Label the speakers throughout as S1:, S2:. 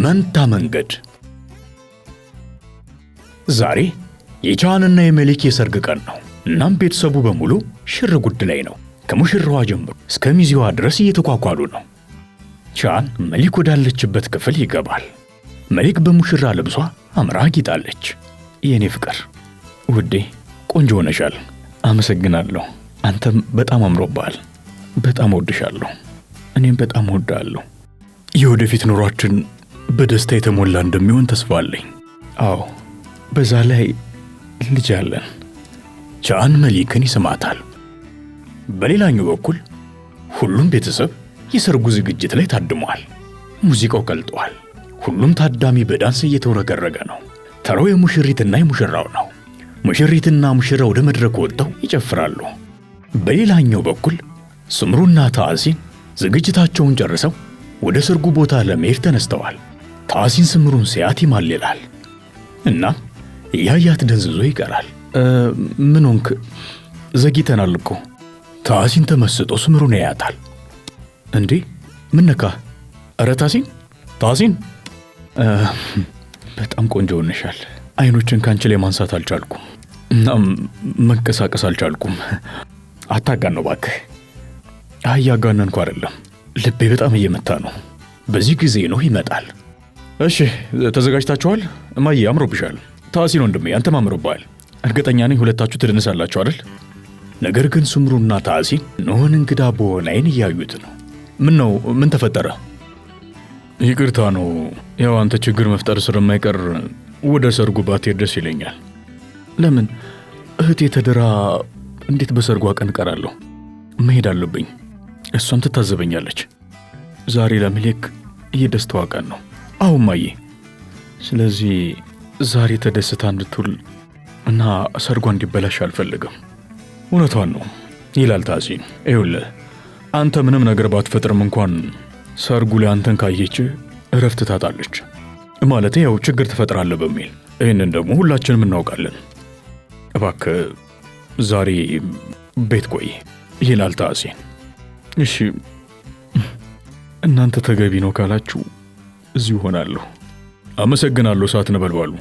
S1: መንታ መንገድ። ዛሬ የቻንና የመሊክ የሰርግ ቀን ነው። እናም ቤተሰቡ በሙሉ ሽር ጉድ ላይ ነው። ከሙሽራዋ ጀምሮ እስከ ሚዜዋ ድረስ እየተኳኳሉ ነው። ቻን መሊክ ወዳለችበት ክፍል ይገባል። መሊክ በሙሽራ ልብሷ አምራ ጌጣለች። የኔ ፍቅር ውዴ ቆንጆ ሆነሻል። አመሰግናለሁ። አንተም በጣም አምሮብሃል። በጣም ወድሻለሁ። እኔም በጣም ወዳለሁ። የወደፊት ኑሯችን በደስታ የተሞላ እንደሚሆን ተስፋ አለኝ። አዎ በዛ ላይ ልጅ አለን። ቻን መሊክን ይስማታል። በሌላኛው በኩል ሁሉም ቤተሰብ የሰርጉ ዝግጅት ላይ ታድሟል። ሙዚቃው ቀልጧል። ሁሉም ታዳሚ በዳንስ እየተወረገረገ ነው። ተራው የሙሽሪትና የሙሽራው ነው። ሙሽሪትና ሙሽራው ወደ መድረክ ወጥተው ይጨፍራሉ። በሌላኛው በኩል ስምሩና ታሲን ዝግጅታቸውን ጨርሰው ወደ ሰርጉ ቦታ ለመሄድ ተነስተዋል። ታሲን ስምሩን ሲያት ይማልላል እና ያያት ደንዝዞ ይቀራል። ምን ሆንክ? ዘግይተናል እኮ። ታሲን ተመስጦ ስምሩን ያያታል። እንዴ ምን ነካ? ኧረ ታሲን በጣም ቆንጆ ሆነሻል። አይኖችን ካንቺ ላይ ማንሳት አልቻልኩም እና መንቀሳቀስ አልቻልኩም። አታጋን ነው እባክህ። አያጋነንኩ አይደለም፣ ልቤ በጣም እየመታ ነው። በዚህ ጊዜ ነው ይመጣል። እሺ ተዘጋጅታችኋል? እማዬ አምሮብሻል። ታሲን ወንድሜ አንተም አምሮብሃል። እርግጠኛ ነኝ ሁለታችሁ ትደንሳላችሁ አይደል? ነገር ግን ስምሩና ታሲን ኖህን እንግዳ በሆነ አይን እያዩት ነው። ምን ነው? ምን ተፈጠረ? ይቅርታ ነው፣ ያው አንተ ችግር መፍጠር ስለማይቀር ወደ ሰርጉ ባትሄድ ደስ ይለኛል። ለምን? እህቴ ተድራ እንዴት በሰርጓ ቀን ቀራለሁ? መሄድ አለብኝ። እሷም ትታዘበኛለች። ዛሬ ለመሊክ የደስታዋ ቀን ነው። አዎ እማዬ። ስለዚህ ዛሬ ተደስታ እንድትውል እና ሰርጓ እንዲበላሽ አልፈልግም። እውነቷን ነው ይላል ታሲን። ይኸውልህ አንተ ምንም ነገር ባትፈጥርም እንኳን ሰርጉ ላይ አንተን ካየች እረፍት ታጣለች። ማለት ያው ችግር ትፈጥራለህ በሚል። ይህንን ደግሞ ሁላችንም እናውቃለን። እባክህ ዛሬ ቤት ቆይ ይላል ታሲን። እሺ እናንተ ተገቢ ነው ካላችሁ እዚሁ ሆናለሁ። አመሰግናለሁ እሳት ነበልባሉ።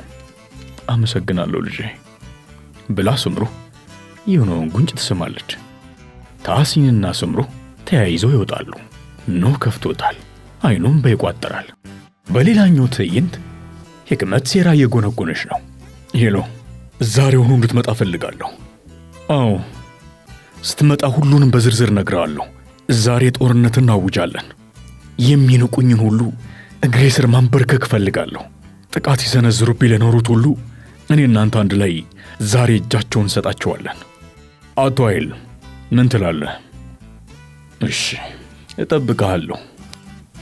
S1: አመሰግናለሁ ልጄ ብላ ስምሩ የሆነውን ጉንጭ ትስማለች። ታሲንና ስምሩ ተያይዘው ይወጣሉ። ኖህ ከፍቶታል። አይኑም በይቋጠራል። በሌላኛው ትዕይንት ሕክመት ሴራ እየጎነጎነች ነው። ሄሎ ዛሬውኑ እንድትመጣ ፈልጋለሁ። አዎ ስትመጣ ሁሉንም በዝርዝር ነግረዋለሁ። ዛሬ ጦርነት እናውጃለን። የሚንቁኝን ሁሉ እግሬ ስር ማንበርከክ ፈልጋለሁ። ጥቃት ይሰነዝሩብኝ ለኖሩት ሁሉ እኔ እናንተ አንድ ላይ ዛሬ እጃቸውን እንሰጣቸዋለን። አቶ ኃይል ምን ትላለህ? እሺ እጠብቅሃለሁ።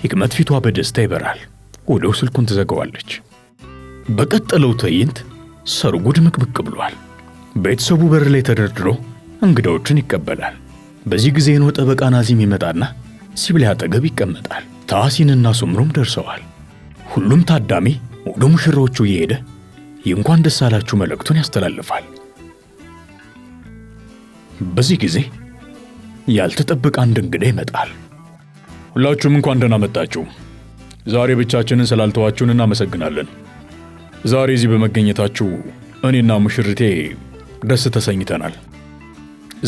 S1: ሕክመት ፊቷ በደስታ ይበራል። ወዲያው ስልኩን ትዘጋዋለች። በቀጠለው ትዕይንት ሰርጉ ድምቅብቅ ብሏል። ቤተሰቡ በር ላይ ተደርድሮ እንግዳዎችን ይቀበላል። በዚህ ጊዜ ነው ጠበቃ ናዚም ይመጣና ሲብሊ አጠገብ ይቀመጣል። ታሲንና ስምሩም ደርሰዋል። ሁሉም ታዳሚ ወደ ሙሽራዎቹ እየሄደ የእንኳን ደስ አላችሁ መልእክቱን ያስተላልፋል። በዚህ ጊዜ ያልተጠበቀ አንድ እንግዳ ይመጣል። ሁላችሁም እንኳን ደህና መጣችሁ። ዛሬ ብቻችንን ስላልተዋችሁን እናመሰግናለን። ዛሬ እዚህ በመገኘታችሁ እኔና ሙሽርቴ ደስ ተሰኝተናል።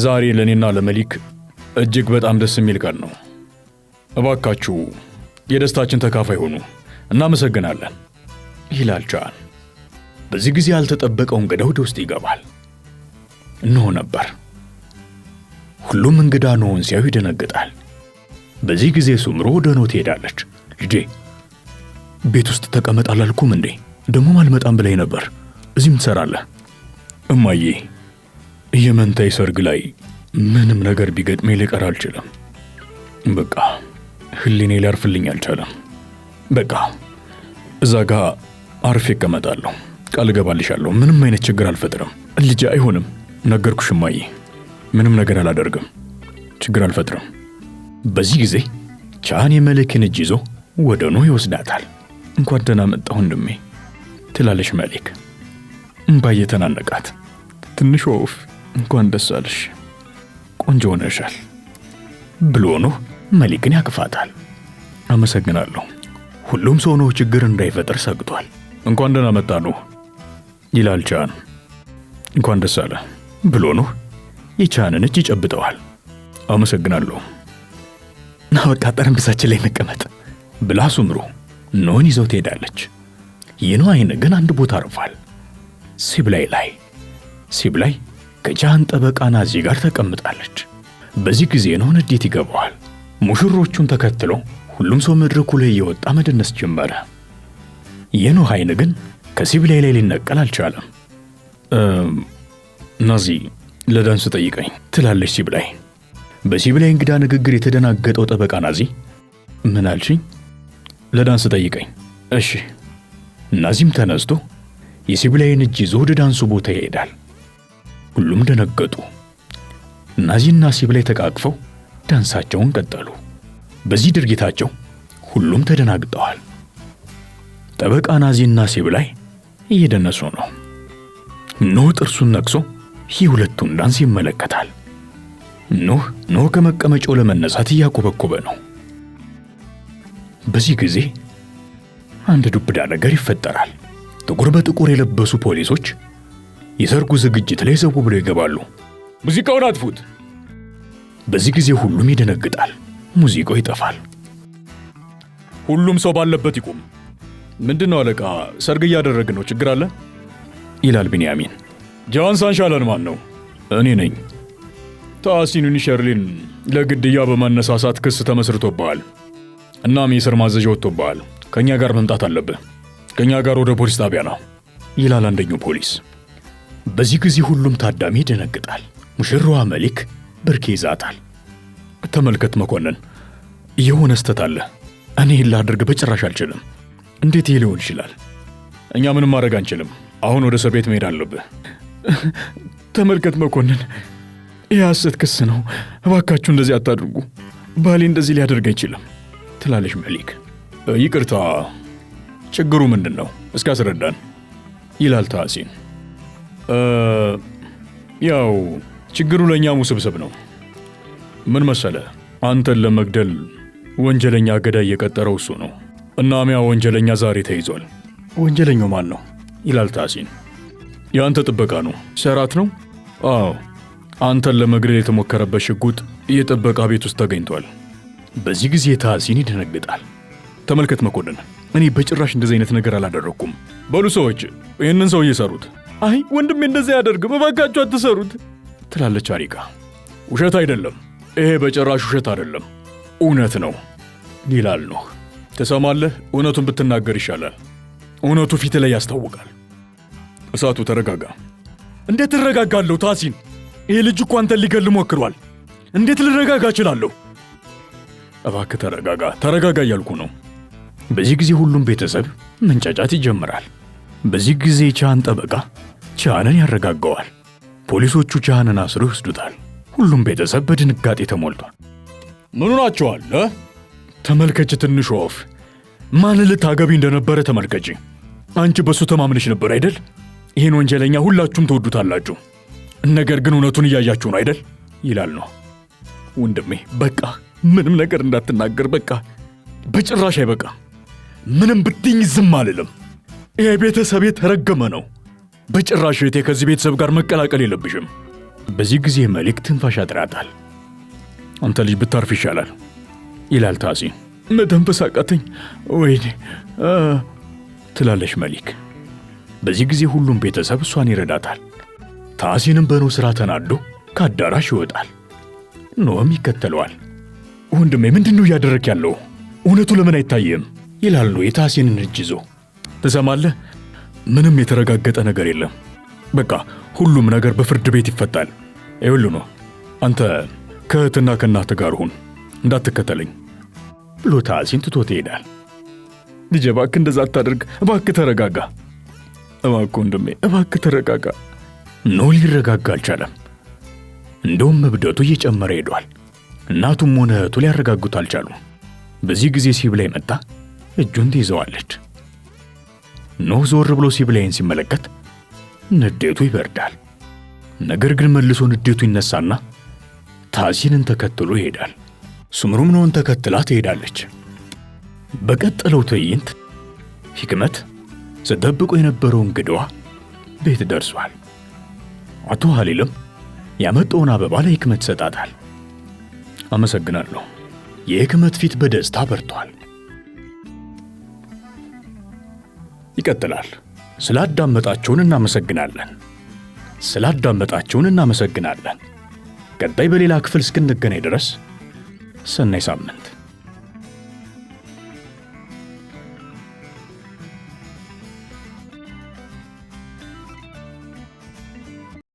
S1: ዛሬ ለእኔና ለመሊክ እጅግ በጣም ደስ የሚል ቀን ነው። እባካችሁ የደስታችን ተካፋይ ሆኑ። እናመሰግናለን ይላል ቻን። በዚህ ጊዜ ያልተጠበቀው እንግዳ ወደ ውስጥ ይገባል። ኖህ ነበር። ሁሉም እንግዳ ኖህን ሲያዩ ይደነግጣል። በዚህ ጊዜ ስምሩ ወደ ኖህ ትሄዳለች። ልጄ ቤት ውስጥ ተቀመጥ አላልኩም እንዴ? ደሞም አልመጣም ብለኝ ነበር። እዚህም ትሰራለህ? እማዬ የመንታይ ሰርግ ላይ ምንም ነገር ቢገጥመኝ ልቀር አልችልም። በቃ ህሊኔ ሊያርፍልኝ አልቻለም። በቃ እዛ ጋ አርፌ እቀመጣለሁ። ቃል እገባልሻለሁ ምንም አይነት ችግር አልፈጥርም። ልጄ አይሆንም። ነገርኩሽ እማዬ፣ ምንም ነገር አላደርግም። ችግር አልፈጥርም። በዚህ ጊዜ ቻን የመሊክን እጅ ይዞ ወደ ኖህ ይወስዳታል። እንኳን ደህና መጣህ ወንድሜ ትላለች መሊክ እምባ እየተናነቃት። ትንሽ ወፍ እንኳን ደስ አለሽ፣ ቆንጆ ሆነሻል ብሎ ኖህ መሊክን ያቅፋታል። አመሰግናለሁ ሁሉም ሰው ኖህ ችግር እንዳይፈጠር ሰግቷል። እንኳን ደህና መጣ ኖህ ይላል ቻን። እንኳን ደስ አለ ብሎ ኖህ የቻንን እጅ ይጨብጠዋል። አመሰግናለሁ። ና በቃ ጠረጴዛችን ላይ እንቀመጥ ብላ ሱምሩ ኖህን ይዘው ትሄዳለች። የኖህ አይን ግን አንድ ቦታ አርፏል። ሲብላይ ላይ። ሲብላይ ከቻን ጠበቃ ናዚ ጋር ተቀምጣለች። በዚህ ጊዜ ኖህ ንዴት ይገባዋል። ሙሽሮቹን ተከትሎ ሁሉም ሰው መድረኩ ላይ እየወጣ መደነስ ጀመረ። የኖህ አይን ግን ከሲብላይ ላይ ሊነቀል አልቻለም። ናዚ ለዳንስ ጠይቀኝ ትላለች ሲብላይ። በሲብላይ እንግዳ ንግግር የተደናገጠው ጠበቃ ናዚ ምን አልሽኝ? ለዳንስ ጠይቀኝ። እሺ። ናዚም ተነስቶ የሲብላይን እጅ ይዞ ወደ ዳንሱ ቦታ ይሄዳል። ሁሉም ደነገጡ። ናዚና ሲብላይ ተቃቅፈው ዳንሳቸውን ቀጠሉ። በዚህ ድርጊታቸው ሁሉም ተደናግጠዋል። ጠበቃ ናዚና ሲብላይ እየደነሱ ነው። ኖህ ጥርሱን ነክሶ የሁለቱን ዳንስ ይመለከታል። ኖህ ከመቀመጫው ለመነሳት እያኮበኮበ ነው። በዚህ ጊዜ አንድ ዱብዳ ነገር ይፈጠራል። ጥቁር በጥቁር የለበሱ ፖሊሶች የሰርጉ ዝግጅት ላይ ዘው ብለው ይገባሉ። ሙዚቃውን አጥፉት! በዚህ ጊዜ ሁሉም ይደነግጣል። ሙዚቃው ይጠፋል። ሁሉም ሰው ባለበት ይቁም። ምንድነው አለቃ? ሰርግ እያደረግን ነው፣ ችግር አለ? ይላል ቢንያሚን። ጃን ሳንሻለን ማን ነው? እኔ ነኝ። ታሲኑን ሸርሊን ለግድያ በመነሳሳት ክስ ተመስርቶብሃል። እናም የእስር ማዘዣ ወጥቶብሃል። ከኛ ጋር መምጣት አለብህ። ከኛ ጋር ወደ ፖሊስ ጣቢያ ነው ይላል አንደኛው ፖሊስ። በዚህ ጊዜ ሁሉም ታዳሚ ይደነግጣል። ሙሽራዋ መሊክ ብርክ ይዛታል። ተመልከት መኮንን፣ የሆነ ስተት አለ። እኔ ላድርግ በጭራሽ አልችልም። እንዴት ይሄ ሊሆን ይችላል? እኛ ምንም ማድረግ አንችልም። አሁን ወደ እስር ቤት መሄድ አለብህ። ተመልከት መኮንን፣ ይህ ሐሰት ክስ ነው። እባካችሁ እንደዚህ አታድርጉ። ባሌ እንደዚህ ሊያደርግ አይችልም ትላለች መሊክ። ይቅርታ፣ ችግሩ ምንድን ነው? እስኪ አስረዳን ይላል ታሲን። ያው ችግሩ ለእኛም ውስብስብ ነው። ምን መሰለ፣ አንተን ለመግደል ወንጀለኛ ገዳይ የቀጠረው እሱ ነው። እናም ያ ወንጀለኛ ዛሬ ተይዟል። ወንጀለኛው ማን ነው? ይላል ታሲን። የአንተ ጥበቃ ነው። ሰራት ነው? አዎ፣ አንተን ለመግደል የተሞከረበት ሽጉጥ የጥበቃ ቤት ውስጥ ተገኝቷል። በዚህ ጊዜ ታሲን ይደነግጣል። ተመልከት መኮንን፣ እኔ በጭራሽ እንደዚህ አይነት ነገር አላደረኩም። በሉ ሰዎች ይህንን ሰው እየሰሩት። አይ ወንድሜ እንደዚህ ያደርግ፣ በባካችሁ አትሰሩት ትላለች አሪካ። ውሸት አይደለም፣ ይሄ በጭራሽ ውሸት አይደለም፣ እውነት ነው ይላል ኖህ። ትሰማለህ? እውነቱን ብትናገር ይሻላል። እውነቱ ፊት ላይ ያስታውቃል። እሳቱ ተረጋጋ። እንዴት እረጋጋለሁ ታሲን? ይሄ ልጅ እኮ አንተን ሊገል ሞክሯል። እንዴት ልረጋጋ እችላለሁ? እባክህ ተረጋጋ፣ ተረጋጋ እያልኩ ነው። በዚህ ጊዜ ሁሉም ቤተሰብ መንጫጫት ይጀምራል። በዚህ ጊዜ ቻን ጠበቃ ቻንን ያረጋጋዋል። ፖሊሶቹ ቻንን አስረው ይወስዱታል። ሁሉም ቤተሰብ በድንጋጤ ተሞልቷል። ምኑ ናቸዋል? ተመልከች፣ ትንሽ ወፍ ማን ልታገቢ እንደነበረ ተመልከች። አንቺ በሱ ተማምነሽ ነበር አይደል? ይህን ወንጀለኛ ሁላችሁም ትወዱታላችሁ። ነገር ግን እውነቱን እያያችሁ ነው አይደል? ይላል ነው። ወንድሜ በቃ ምንም ነገር እንዳትናገር፣ በቃ በጭራሽ አይበቃ። ምንም ብትኝ ዝም አልልም። ይሄ ቤተሰብ የተረገመ ነው። በጭራሽ እህቴ ከዚህ ቤተሰብ ጋር መቀላቀል የለብሽም። በዚህ ጊዜ መሊክ ትንፋሽ ያጥራታል። አንተ ልጅ ብታርፍ ይሻላል ይላል ታሲን። መተንፈስ አቃተኝ ወይኔ ትላለች መሊክ። በዚህ ጊዜ ሁሉም ቤተሰብ እሷን ይረዳታል። ታሲንም በኖህ ስራ ተናዶ ከአዳራሽ ይወጣል። ኖህም ይከተለዋል። ወንድሜ ምንድነው እያደረክ ያለው? እውነቱ ለምን አይታየም? ይላል ኖህ የታሲንን እጅ ይዞ። ትሰማለህ? ምንም የተረጋገጠ ነገር የለም። በቃ ሁሉም ነገር በፍርድ ቤት ይፈታል። ይኸውልህ ኖህ፣ አንተ ከእህትና ከእናትህ ጋር ሁን፣ እንዳትከተለኝ ብሎ ታሲን ትቶት ይሄዳል። ልጄ እባክህ እንደዛ አታድርግ፣ እባክህ ተረጋጋ። እባክህ ወንድሜ እባክህ ተረጋጋ። ኖህ ሊረጋጋ አልቻለም። እንደውም እብደቱ እየጨመረ ሄዷል። እናቱም ሆነ እህቱ ሊያረጋጉት አልቻሉም። በዚህ ጊዜ ሲብላይ መጣ፣ እጁን ትይዘዋለች። ኖህ ዞር ብሎ ሲብላይን ሲመለከት ንዴቱ ይበርዳል። ነገር ግን መልሶ ንዴቱ ይነሳና ታሲንን ተከትሎ ይሄዳል። ሱምሩም ኖህን ተከትላ ትሄዳለች። በቀጠለው ትዕይንት ሂክመት ስትጠብቆ የነበረው እንግዳዋ ቤት ደርሷል። አቶ ሀሊልም ያመጣውን አበባ ለሂክመት ይሰጣታል። አመሰግናለሁ። የሂክመት ፊት በደስታ በርቷል። ይቀጥላል። ስላዳመጣችሁን እናመሰግናለን። ቀጣይ በሌላ ክፍል እስክንገናኝ ድረስ ሰናይ ሳምንት።